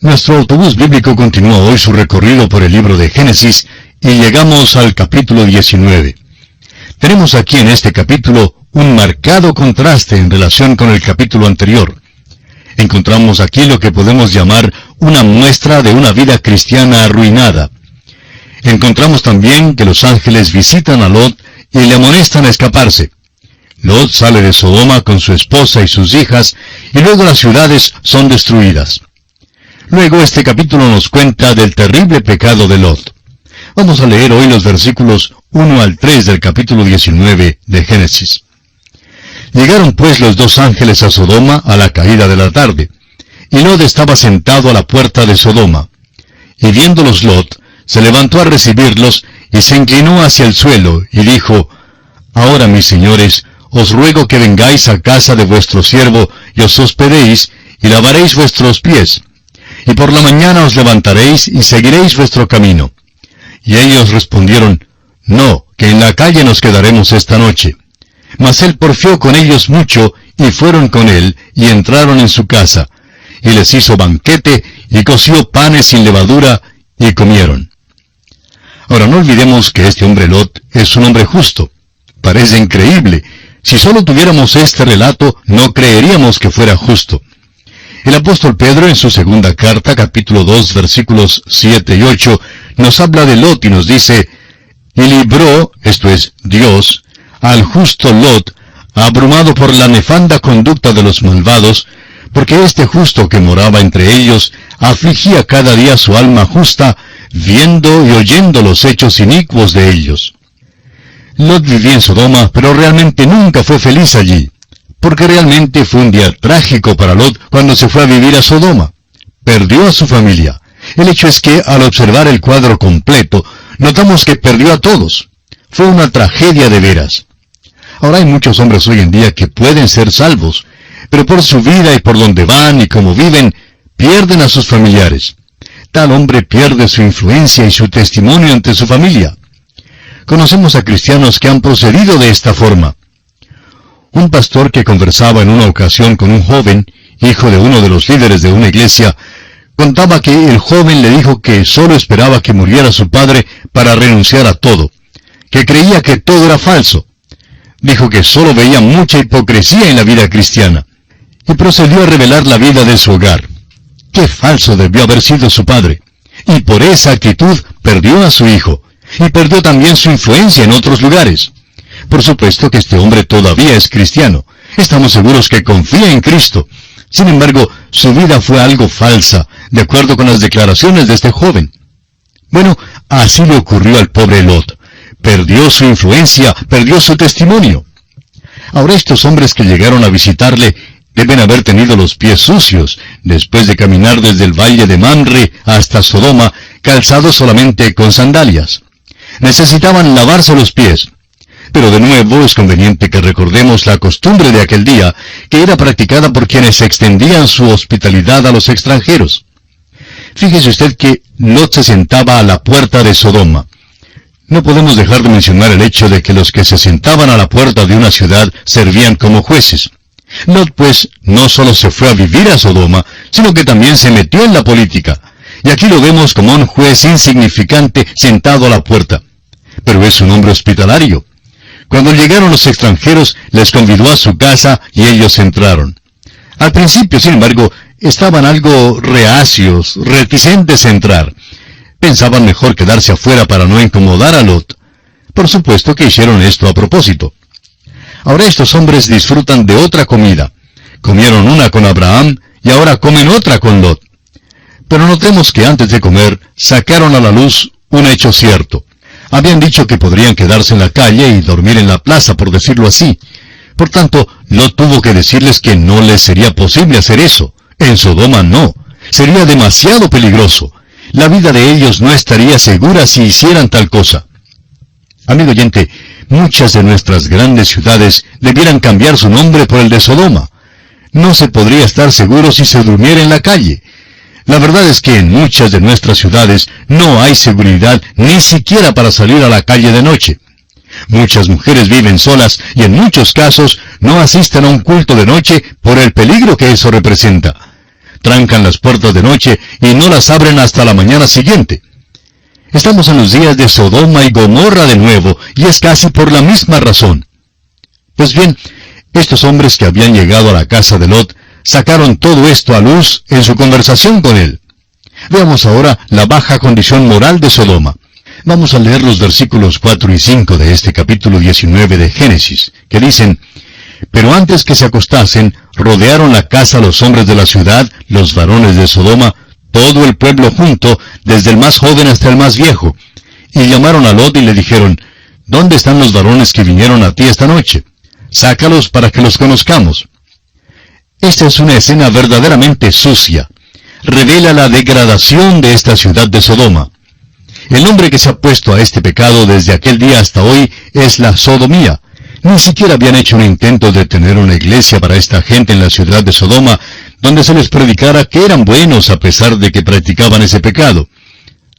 Nuestro autobús bíblico continúa hoy su recorrido por el libro de Génesis y llegamos al capítulo 19. Tenemos aquí en este capítulo un marcado contraste en relación con el capítulo anterior. Encontramos aquí lo que podemos llamar una muestra de una vida cristiana arruinada. Encontramos también que los ángeles visitan a Lot y le amonestan a escaparse. Lot sale de Sodoma con su esposa y sus hijas, y luego las ciudades son destruidas. Luego este capítulo nos cuenta del terrible pecado de Lot. Vamos a leer hoy los versículos 1 al 3 del capítulo 19 de Génesis. Llegaron pues los dos ángeles a Sodoma a la caída de la tarde, y Lot estaba sentado a la puerta de Sodoma. Y viéndolos Lot, se levantó a recibirlos, y se inclinó hacia el suelo, y dijo, Ahora, mis señores, os ruego que vengáis a casa de vuestro siervo, y os hospedéis, y lavaréis vuestros pies. Y por la mañana os levantaréis, y seguiréis vuestro camino. Y ellos respondieron, No, que en la calle nos quedaremos esta noche. Mas él porfió con ellos mucho, y fueron con él, y entraron en su casa. Y les hizo banquete, y coció panes sin levadura, y comieron. Ahora no olvidemos que este hombre Lot es un hombre justo. Parece increíble. Si solo tuviéramos este relato, no creeríamos que fuera justo. El apóstol Pedro en su segunda carta, capítulo 2, versículos 7 y 8, nos habla de Lot y nos dice, Y libró, esto es, Dios, al justo Lot, abrumado por la nefanda conducta de los malvados, porque este justo que moraba entre ellos, afligía cada día su alma justa, viendo y oyendo los hechos inicuos de ellos. Lot vivía en Sodoma, pero realmente nunca fue feliz allí, porque realmente fue un día trágico para Lot cuando se fue a vivir a Sodoma. Perdió a su familia. El hecho es que, al observar el cuadro completo, notamos que perdió a todos. Fue una tragedia de veras. Ahora hay muchos hombres hoy en día que pueden ser salvos, pero por su vida y por donde van y cómo viven, pierden a sus familiares. Tal hombre pierde su influencia y su testimonio ante su familia. Conocemos a cristianos que han procedido de esta forma. Un pastor que conversaba en una ocasión con un joven, hijo de uno de los líderes de una iglesia, contaba que el joven le dijo que solo esperaba que muriera su padre para renunciar a todo, que creía que todo era falso. Dijo que solo veía mucha hipocresía en la vida cristiana, y procedió a revelar la vida de su hogar. Qué falso debió haber sido su padre, y por esa actitud perdió a su hijo, y perdió también su influencia en otros lugares. Por supuesto que este hombre todavía es cristiano. Estamos seguros que confía en Cristo. Sin embargo, su vida fue algo falsa, de acuerdo con las declaraciones de este joven. Bueno, así le ocurrió al pobre Lot. Perdió su influencia, perdió su testimonio. Ahora estos hombres que llegaron a visitarle deben haber tenido los pies sucios, después de caminar desde el valle de Mamre hasta Sodoma, calzados solamente con sandalias. Necesitaban lavarse los pies. Pero de nuevo es conveniente que recordemos la costumbre de aquel día, que era practicada por quienes extendían su hospitalidad a los extranjeros. Fíjese usted que Lot se sentaba a la puerta de Sodoma. No podemos dejar de mencionar el hecho de que los que se sentaban a la puerta de una ciudad servían como jueces. Lot, pues, no solo se fue a vivir a Sodoma, sino que también se metió en la política. Y aquí lo vemos como un juez insignificante sentado a la puerta. Pero es un hombre hospitalario. Cuando llegaron los extranjeros, les convidó a su casa y ellos entraron. Al principio, sin embargo, estaban algo reacios, reticentes a entrar. Pensaban mejor quedarse afuera para no incomodar a Lot. Por supuesto que hicieron esto a propósito. Ahora estos hombres disfrutan de otra comida. Comieron una con Abraham y ahora comen otra con Lot. Pero notemos que antes de comer, sacaron a la luz un hecho cierto. Habían dicho que podrían quedarse en la calle y dormir en la plaza, por decirlo así. Por tanto, Lot tuvo que decirles que no les sería posible hacer eso. En Sodoma no. Sería demasiado peligroso. La vida de ellos no estaría segura si hicieran tal cosa. Amigo oyente, muchas de nuestras grandes ciudades debieran cambiar su nombre por el de Sodoma. No se podría estar seguro si se durmiera en la calle. La verdad es que en muchas de nuestras ciudades no hay seguridad ni siquiera para salir a la calle de noche. Muchas mujeres viven solas y en muchos casos no asisten a un culto de noche por el peligro que eso representa. trancan las puertas de noche y no las abren hasta la mañana siguiente. Estamos en los días de Sodoma y Gomorra de nuevo, y es casi por la misma razón. Pues bien, estos hombres que habían llegado a la casa de Lot sacaron todo esto a luz en su conversación con él. Veamos ahora la baja condición moral de Sodoma. Vamos a leer los versículos 4 y 5 de este capítulo 19 de Génesis, que dicen: Pero antes que se acostasen, rodearon la casa los hombres de la ciudad, los varones de Sodoma, todo el pueblo junto, desde el más joven hasta el más viejo. Y llamaron a Lot y le dijeron: ¿Dónde están los varones que vinieron a ti esta noche? Sácalos para que los conozcamos. Esta es una escena verdaderamente sucia. Revela la degradación de esta ciudad de Sodoma. El nombre que se ha puesto a este pecado desde aquel día hasta hoy es la sodomía. Ni siquiera habían hecho un intento de tener una iglesia para esta gente en la ciudad de Sodoma, donde se les predicara que eran buenos a pesar de que practicaban ese pecado.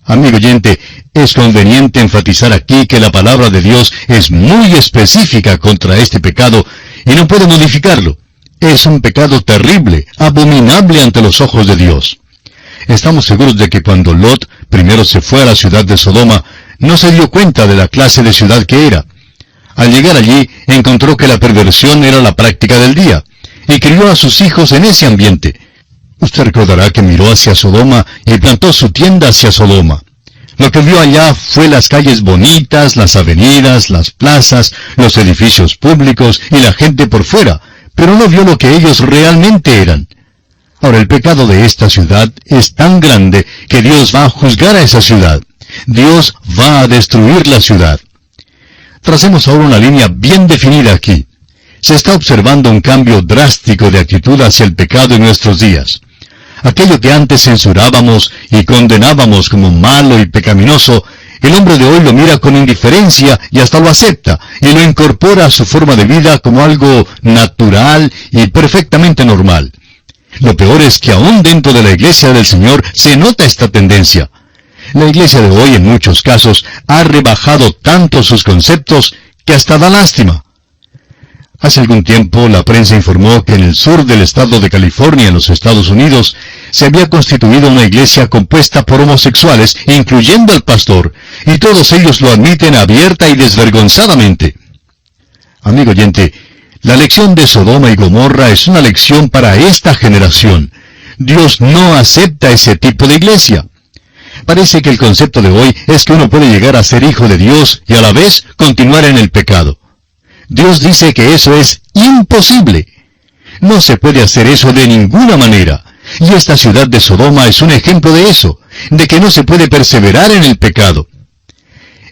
Amigo oyente, es conveniente enfatizar aquí que la palabra de Dios es muy específica contra este pecado y no puede modificarlo. Es un pecado terrible, abominable ante los ojos de Dios. Estamos seguros de que cuando Lot primero se fue a la ciudad de Sodoma, no se dio cuenta de la clase de ciudad que era. Al llegar allí, encontró que la perversión era la práctica del día, y crió a sus hijos en ese ambiente. Usted recordará que miró hacia Sodoma y plantó su tienda hacia Sodoma. Lo que vio allá fue las calles bonitas, las avenidas, las plazas, los edificios públicos y la gente por fuera, pero no vio lo que ellos realmente eran. Ahora, el pecado de esta ciudad es tan grande que Dios va a juzgar a esa ciudad. Dios va a destruir la ciudad. Tracemos ahora una línea bien definida aquí. Se está observando un cambio drástico de actitud hacia el pecado en nuestros días. Aquello que antes censurábamos y condenábamos como malo y pecaminoso, el hombre de hoy lo mira con indiferencia y hasta lo acepta, y lo incorpora a su forma de vida como algo natural y perfectamente normal. Lo peor es que aún dentro de la iglesia del Señor se nota esta tendencia. La iglesia de hoy en muchos casos ha rebajado tanto sus conceptos que hasta da lástima. Hace algún tiempo la prensa informó que en el sur del estado de California, en los Estados Unidos, se había constituido una iglesia compuesta por homosexuales, incluyendo al pastor, y todos ellos lo admiten abierta y desvergonzadamente. Amigo oyente, la lección de Sodoma y Gomorra es una lección para esta generación. Dios no acepta ese tipo de iglesia. Parece que el concepto de hoy es que uno puede llegar a ser hijo de Dios y a la vez continuar en el pecado. Dios dice que eso es imposible. No se puede hacer eso de ninguna manera. Y esta ciudad de Sodoma es un ejemplo de eso, de que no se puede perseverar en el pecado.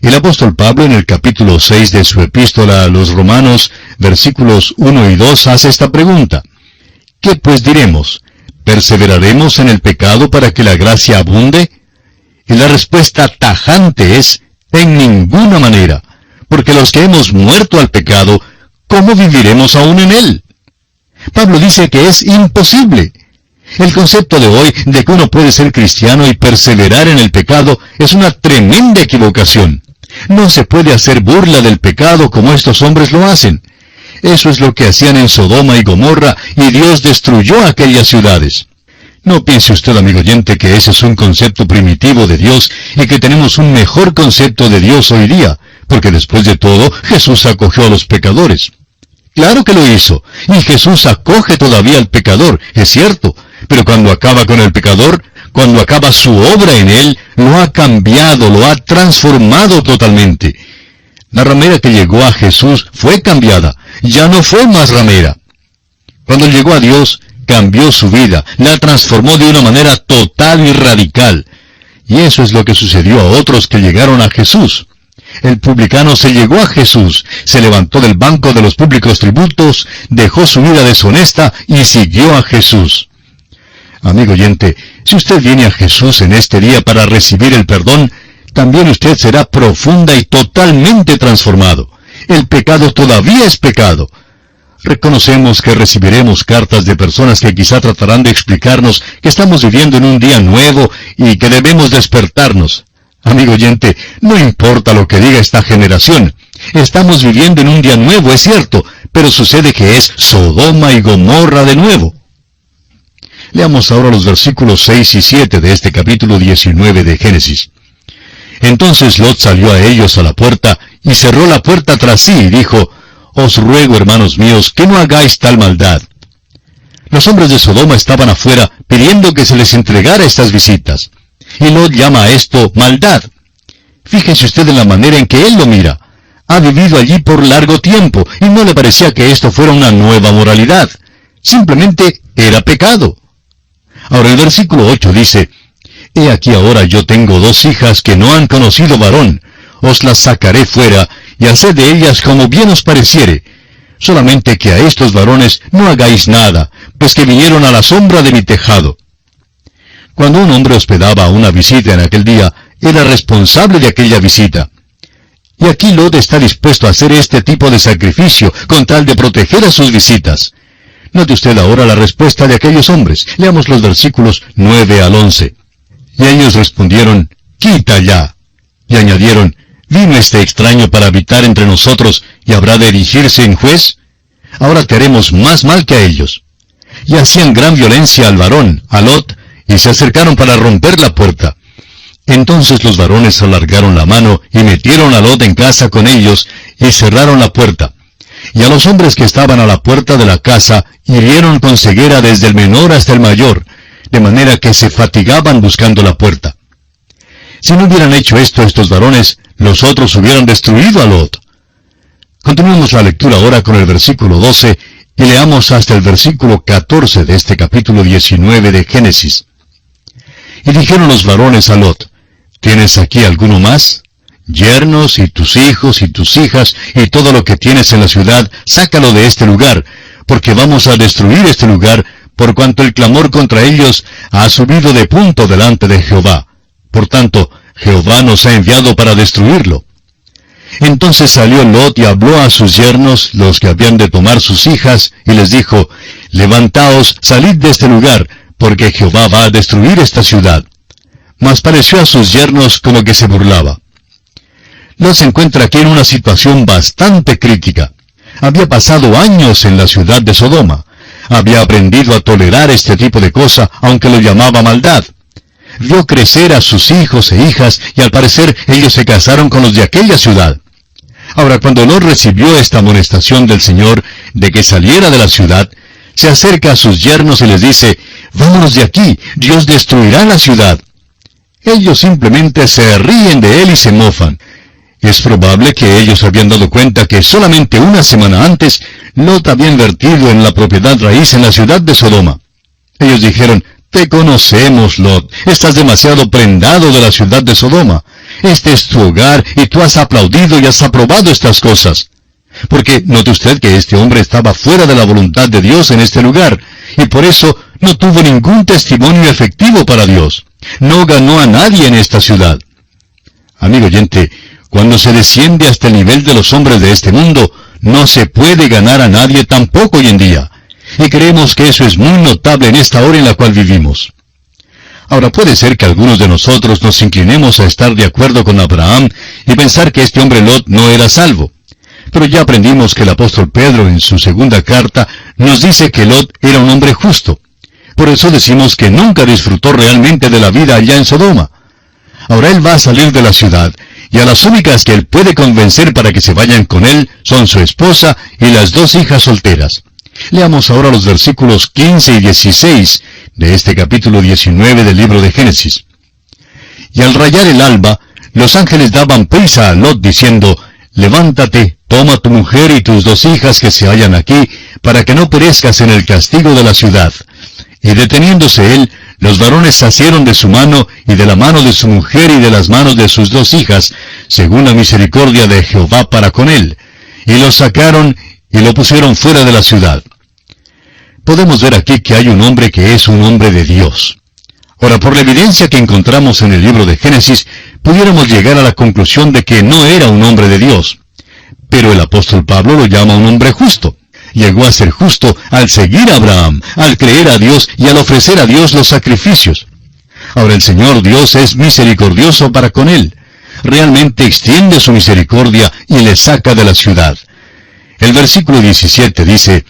El apóstol Pablo en el capítulo 6 de su epístola a los Romanos, versículos 1 y 2, hace esta pregunta: ¿Qué pues diremos? ¿Perseveraremos en el pecado para que la gracia abunde? Y la respuesta tajante es: en ninguna manera, porque los que hemos muerto al pecado, ¿cómo viviremos aún en él? Pablo dice que es imposible. El concepto de hoy de que uno puede ser cristiano y perseverar en el pecado es una tremenda equivocación. No se puede hacer burla del pecado como estos hombres lo hacen. Eso es lo que hacían en Sodoma y Gomorra, y Dios destruyó aquellas ciudades. No piense usted, amigo oyente, que ese es un concepto primitivo de Dios y que tenemos un mejor concepto de Dios hoy día, porque después de todo, Jesús acogió a los pecadores. Claro que lo hizo, y Jesús acoge todavía al pecador, es cierto, pero cuando acaba con el pecador, cuando acaba su obra en él, lo ha cambiado, lo ha transformado totalmente. La ramera que llegó a Jesús fue cambiada, ya no fue más ramera. Cuando llegó a Dios, cambió su vida, la transformó de una manera total y radical. Y eso es lo que sucedió a otros que llegaron a Jesús. El publicano se llegó a Jesús, se levantó del banco de los públicos tributos, dejó su vida deshonesta y siguió a Jesús. Amigo oyente, si usted viene a Jesús en este día para recibir el perdón, también usted será profunda y totalmente transformado. El pecado todavía es pecado. Reconocemos que recibiremos cartas de personas que quizá tratarán de explicarnos que estamos viviendo en un día nuevo y que debemos despertarnos. Amigo oyente, no importa lo que diga esta generación. Estamos viviendo en un día nuevo, es cierto, pero sucede que es Sodoma y Gomorra de nuevo. Leamos ahora los versículos 6 y 7 de este capítulo 19 de Génesis. Entonces Lot salió a ellos a la puerta, y cerró la puerta tras sí, y dijo, Os ruego, hermanos míos, que no hagáis tal maldad. Los hombres de Sodoma estaban afuera, pidiendo que se les entregara estas visitas. Y Lot llama a esto maldad. Fíjese usted en la manera en que él lo mira. Ha vivido allí por largo tiempo, y no le parecía que esto fuera una nueva moralidad. Simplemente era pecado. Ahora el versículo 8 dice, He aquí ahora yo tengo 2 hijas que no han conocido varón. Os las sacaré fuera, y haced de ellas como bien os pareciere. Solamente que a estos varones no hagáis nada, pues que vinieron a la sombra de mi tejado. Cuando un hombre hospedaba una visita en aquel día, era responsable de aquella visita. Y aquí Lot está dispuesto a hacer este tipo de sacrificio, con tal de proteger a sus visitas. Note usted ahora la respuesta de aquellos hombres. Leamos los versículos 9 al 11. Y ellos respondieron, Quita ya. Y añadieron, ¿Vino este extraño para habitar entre nosotros y habrá de erigirse en juez? Ahora te haremos más mal que a ellos. Y hacían gran violencia al varón, a Lot, y se acercaron para romper la puerta. Entonces los varones alargaron la mano y metieron a Lot en casa con ellos y cerraron la puerta. Y a los hombres que estaban a la puerta de la casa hirieron con ceguera desde el menor hasta el mayor, de manera que se fatigaban buscando la puerta. Si no hubieran hecho esto estos varones, los otros hubieran destruido a Lot. Continuemos la lectura ahora con el versículo 12 y leamos hasta el versículo 14 de este capítulo 19 de Génesis. Y dijeron los varones a Lot, ¿Tienes aquí alguno más? Yernos y tus hijos y tus hijas y todo lo que tienes en la ciudad, sácalo de este lugar, porque vamos a destruir este lugar, por cuanto el clamor contra ellos ha subido de punto delante de Jehová. Por tanto, Jehová nos ha enviado para destruirlo. Entonces salió Lot y habló a sus yernos, los que habían de tomar sus hijas, y les dijo, Levantaos, salid de este lugar, porque Jehová va a destruir esta ciudad. Mas pareció a sus yernos como que se burlaba. Lot se encuentra aquí en una situación bastante crítica. Había pasado años en la ciudad de Sodoma. Había aprendido a tolerar este tipo de cosa, aunque lo llamaba maldad. Vio crecer a sus hijos e hijas, y al parecer ellos se casaron con los de aquella ciudad. Ahora, cuando Lot recibió esta amonestación del Señor de que saliera de la ciudad, se acerca a sus yernos y les dice, «Vámonos de aquí, Dios destruirá la ciudad». Ellos simplemente se ríen de él y se mofan. Es probable que ellos habían dado cuenta que solamente una semana antes, Lot había invertido en la propiedad raíz en la ciudad de Sodoma. Ellos dijeron, «Te conocemos, Lot, estás demasiado prendado de la ciudad de Sodoma. Este es tu hogar y tú has aplaudido y has aprobado estas cosas». Porque note usted que este hombre estaba fuera de la voluntad de Dios en este lugar, y por eso no tuvo ningún testimonio efectivo para Dios. No ganó a nadie en esta ciudad. Amigo oyente, cuando se desciende hasta el nivel de los hombres de este mundo, no se puede ganar a nadie tampoco hoy en día. Y creemos que eso es muy notable en esta hora en la cual vivimos. Ahora puede ser que algunos de nosotros nos inclinemos a estar de acuerdo con Abraham y pensar que este hombre Lot no era salvo. Pero ya aprendimos que el apóstol Pedro en su segunda carta nos dice que Lot era un hombre justo. Por eso decimos que nunca disfrutó realmente de la vida allá en Sodoma. Ahora él va a salir de la ciudad, y a las únicas que él puede convencer para que se vayan con él son su esposa y las 2 hijas solteras. Leamos ahora los versículos 15 y 16 de este capítulo 19 del libro de Génesis. Y al rayar el alba, los ángeles daban prisa a Lot diciendo, «Levántate, toma tu mujer y tus 2 hijas que se hallan aquí, para que no perezcas en el castigo de la ciudad». Y deteniéndose él, los varones asieron de su mano y de la mano de su mujer y de las manos de sus 2 hijas, según la misericordia de Jehová para con él, y lo sacaron y lo pusieron fuera de la ciudad. Podemos ver aquí que hay un hombre que es un hombre de Dios. Ahora, por la evidencia que encontramos en el libro de Génesis, pudiéramos llegar a la conclusión de que no era un hombre de Dios. Pero el apóstol Pablo lo llama un hombre justo. Llegó a ser justo al seguir a Abraham, al creer a Dios y al ofrecer a Dios los sacrificios. Ahora el Señor Dios es misericordioso para con él. Realmente extiende su misericordia y le saca de la ciudad. El versículo 17 dice,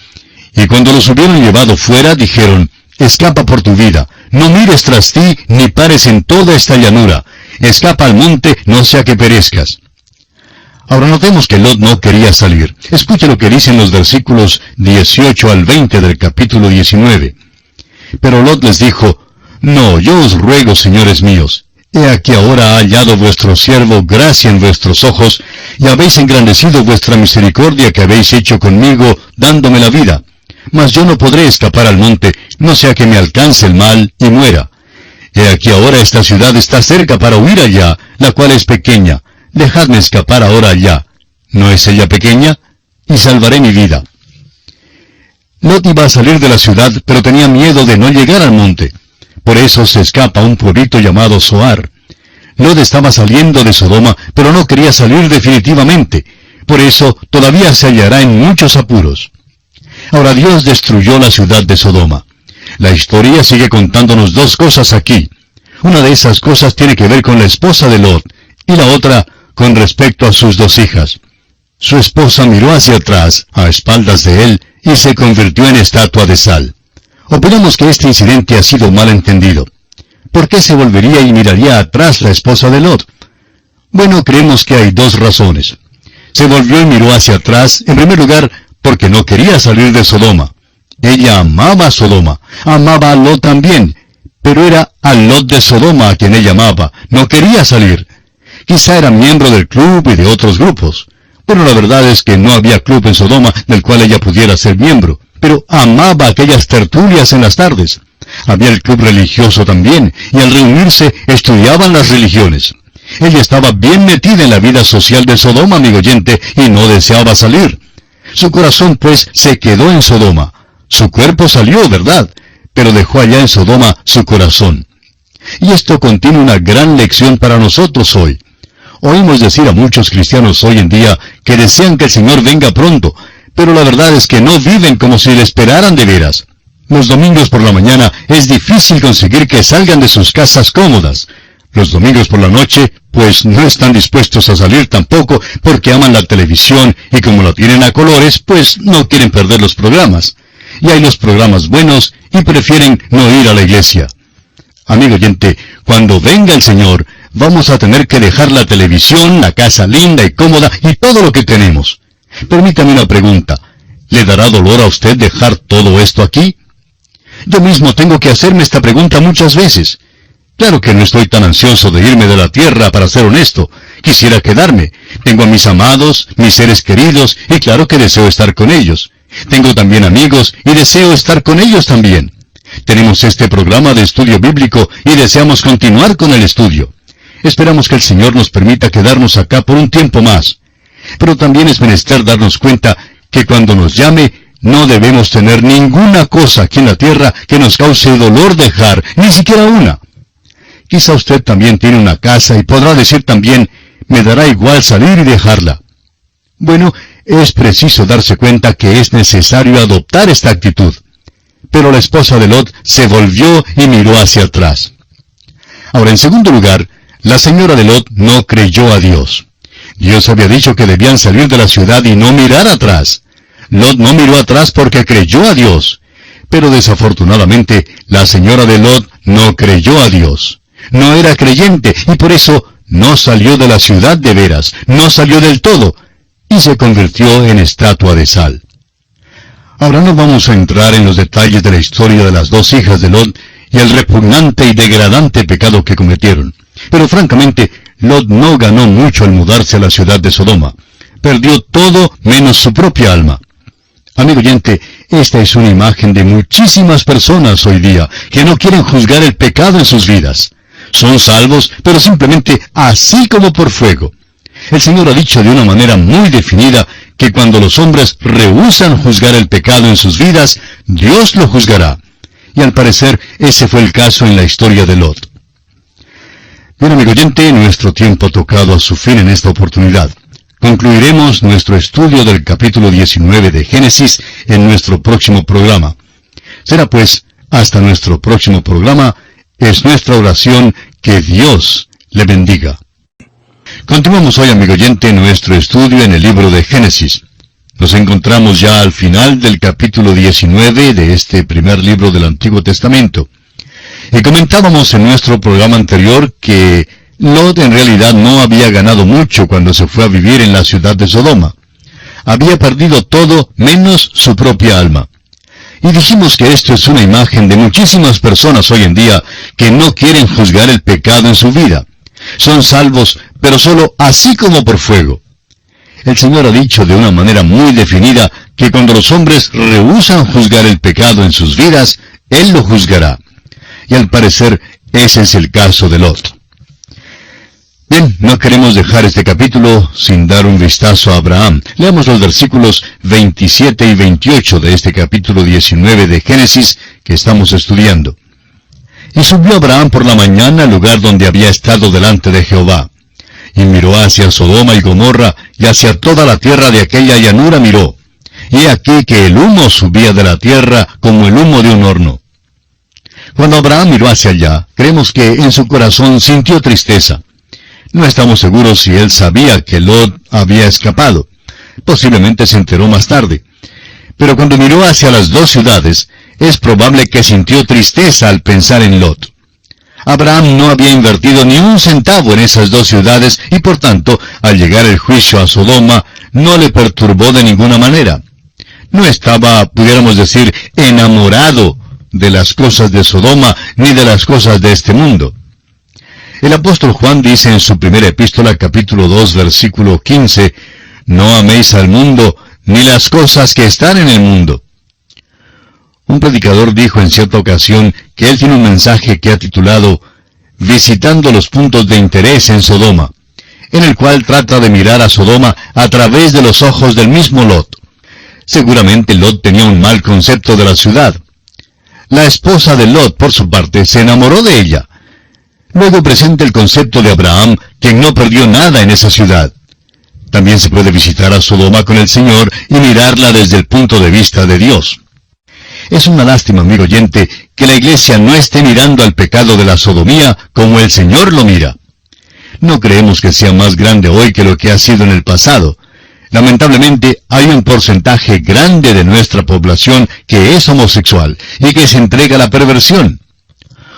«Y cuando los hubieron llevado fuera, dijeron, escapa por tu vida. No mires tras ti, ni pares en toda esta llanura. Escapa al monte, no sea que perezcas. Ahora notemos que Lot no quería salir. Escuche lo que dicen los versículos 18 al 20 del capítulo 19. Pero Lot les dijo, no, yo os ruego, señores míos, he aquí ahora ha hallado vuestro siervo gracia en vuestros ojos, y habéis engrandecido vuestra misericordia que habéis hecho conmigo, dándome la vida. Mas yo no podré escapar al monte, no sea que me alcance el mal y muera. He aquí ahora esta ciudad está cerca para huir allá, la cual es pequeña. Dejadme escapar ahora allá. ¿No es ella pequeña? Y salvaré mi vida. Lot iba a salir de la ciudad, pero tenía miedo de no llegar al monte. Por eso se escapa a un pueblito llamado Zoar. Lot estaba saliendo de Sodoma, pero no quería salir definitivamente. Por eso todavía se hallará en muchos apuros. Ahora Dios destruyó la ciudad de Sodoma. La historia sigue contándonos dos cosas aquí. Una de esas cosas tiene que ver con la esposa de Lot, y la otra con respecto a sus dos hijas. Su esposa miró hacia atrás, a espaldas de él, y se convirtió en estatua de sal. Opinamos que este incidente ha sido mal entendido. ¿Por qué se volvería y miraría atrás la esposa de Lot? Bueno, creemos que hay dos razones. Se volvió y miró hacia atrás, en primer lugar, porque no quería salir de Sodoma. Ella amaba a Sodoma, amaba a Lot también, pero era a Lot de Sodoma a quien ella amaba, no quería salir. Quizá era miembro del club y de otros grupos. Bueno, la verdad es que no había club en Sodoma del cual ella pudiera ser miembro, pero amaba aquellas tertulias en las tardes. Había el club religioso también, y al reunirse estudiaban las religiones. Ella estaba bien metida en la vida social de Sodoma, amigo oyente, y no deseaba salir. Su corazón, pues, se quedó en Sodoma. Su cuerpo salió, ¿verdad? Pero dejó allá en Sodoma su corazón. Y esto contiene una gran lección para nosotros hoy. Oímos decir a muchos cristianos hoy en día que desean que el Señor venga pronto, pero la verdad es que no viven como si le esperaran de veras. Los domingos por la mañana es difícil conseguir que salgan de sus casas cómodas. Los domingos por la noche, pues no están dispuestos a salir tampoco porque aman la televisión y como la tienen a colores, pues no quieren perder los programas. Y hay los programas buenos y prefieren no ir a la iglesia. Amigo oyente, cuando venga el Señor, vamos a tener que dejar la televisión, la casa linda y cómoda y todo lo que tenemos. Permítame una pregunta. ¿Le dará dolor a usted dejar todo esto aquí? Yo mismo tengo que hacerme esta pregunta muchas veces. Claro que no estoy tan ansioso de irme de la tierra, para ser honesto. Quisiera quedarme. Tengo a mis amados, mis seres queridos, y claro que deseo estar con ellos. Tengo también amigos, y deseo estar con ellos también. Tenemos este programa de estudio bíblico, y deseamos continuar con el estudio. Esperamos que el Señor nos permita quedarnos acá por un tiempo más. Pero también es menester darnos cuenta que cuando nos llame, no debemos tener ninguna cosa aquí en la tierra que nos cause dolor dejar, ni siquiera una. Quizá usted también tiene una casa y podrá decir también, me dará igual salir y dejarla. Bueno, es preciso darse cuenta que es necesario adoptar esta actitud. Pero la esposa de Lot se volvió y miró hacia atrás. Ahora, en segundo lugar, la señora de Lot no creyó a Dios. Dios había dicho que debían salir de la ciudad y no mirar atrás. Lot no miró atrás porque creyó a Dios. Pero desafortunadamente, la señora de Lot no creyó a Dios. No era creyente y por eso no salió de la ciudad de veras, no salió del todo, y se convirtió en estatua de sal. Ahora no vamos a entrar en los detalles de la historia de las dos hijas de Lot y el repugnante y degradante pecado que cometieron. Pero francamente, Lot no ganó mucho al mudarse a la ciudad de Sodoma. Perdió todo menos su propia alma. Amigo oyente, esta es una imagen de muchísimas personas hoy día que no quieren juzgar el pecado en sus vidas. Son salvos, pero simplemente así como por fuego. El Señor ha dicho de una manera muy definida que cuando los hombres rehúsan juzgar el pecado en sus vidas, Dios lo juzgará. Y al parecer, ese fue el caso en la historia de Lot. Bien, amigo oyente, nuestro tiempo ha tocado a su fin en esta oportunidad. Concluiremos nuestro estudio del capítulo 19 de Génesis en nuestro próximo programa. Será pues, hasta nuestro próximo programa, es nuestra oración que Dios le bendiga. Continuamos hoy, amigo oyente, nuestro estudio en el libro de Génesis. Nos encontramos ya al final del capítulo 19 de este primer libro del Antiguo Testamento. Y comentábamos en nuestro programa anterior que Lot en realidad no había ganado mucho cuando se fue a vivir en la ciudad de Sodoma. Había perdido todo menos su propia alma. Y dijimos que esto es una imagen de muchísimas personas hoy en día que no quieren juzgar el pecado en su vida. Son salvos, pero solo así como por fuego. El Señor ha dicho de una manera muy definida que cuando los hombres rehúsan juzgar el pecado en sus vidas, Él lo juzgará. Y al parecer, ese es el caso de Lot. Bien, no queremos dejar este capítulo sin dar un vistazo a Abraham. Leamos los versículos 27 y 28 de este capítulo 19 de Génesis que estamos estudiando. Y subió Abraham por la mañana al lugar donde había estado delante de Jehová. Y miró hacia Sodoma y Gomorra, y hacia toda la tierra de aquella llanura miró. Y he aquí que el humo subía de la tierra como el humo de un horno. Cuando Abraham miró hacia allá, creemos que en su corazón sintió tristeza. No estamos seguros si él sabía que Lot había escapado. Posiblemente se enteró más tarde. Pero cuando miró hacia las dos ciudades, es probable que sintió tristeza al pensar en Lot. Abraham no había invertido ni un centavo en esas dos ciudades y por tanto, al llegar el juicio a Sodoma, no le perturbó de ninguna manera. No estaba, pudiéramos decir, enamorado de las cosas de Sodoma ni de las cosas de este mundo. El apóstol Juan dice en su primera epístola, capítulo 2, versículo 15, «No améis al mundo, ni las cosas que están en el mundo». Un predicador dijo en cierta ocasión que él tiene un mensaje que ha titulado «Visitando los puntos de interés en Sodoma», en el cual trata de mirar a Sodoma a través de los ojos del mismo Lot. Seguramente Lot tenía un mal concepto de la ciudad. La esposa de Lot, por su parte, se enamoró de ella. Luego presenta el concepto de Abraham, quien no perdió nada en esa ciudad. También se puede visitar a Sodoma con el Señor y mirarla desde el punto de vista de Dios. Es una lástima, amigo oyente, que la iglesia no esté mirando al pecado de la sodomía como el Señor lo mira. No creemos que sea más grande hoy que lo que ha sido en el pasado. Lamentablemente, hay un porcentaje grande de nuestra población que es homosexual y que se entrega a la perversión.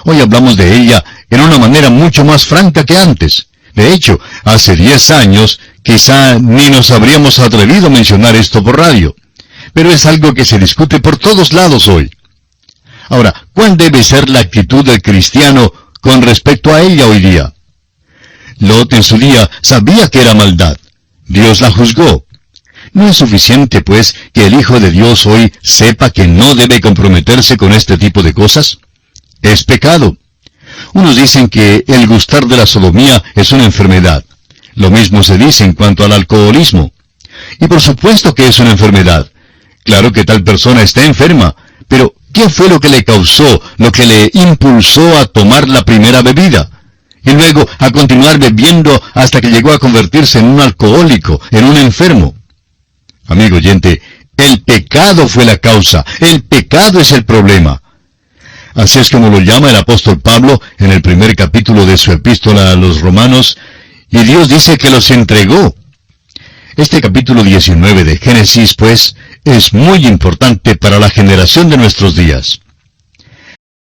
Hoy hablamos de ella en una manera mucho más franca que antes. De hecho, hace 10 años, quizá ni nos habríamos atrevido a mencionar esto por radio. Pero es algo que se discute por todos lados hoy. Ahora, ¿cuál debe ser la actitud del cristiano con respecto a ella hoy día? Lot en su día sabía que era maldad. Dios la juzgó. ¿No es suficiente, pues, que el Hijo de Dios hoy sepa que no debe comprometerse con este tipo de cosas? Es pecado. Unos dicen que el gustar de la sodomía es una enfermedad. Lo mismo se dice en cuanto al alcoholismo. Y por supuesto que es una enfermedad. Claro que tal persona está enferma, pero ¿qué fue lo que le causó, lo que le impulsó a tomar la primera bebida? Y luego a continuar bebiendo hasta que llegó a convertirse en un alcohólico, en un enfermo. Amigo oyente, el pecado fue la causa, el pecado es el problema. Así es como lo llama el apóstol Pablo en el primer capítulo de su epístola a los Romanos, y Dios dice que los entregó. Este capítulo 19 de Génesis, pues, es muy importante para la generación de nuestros días.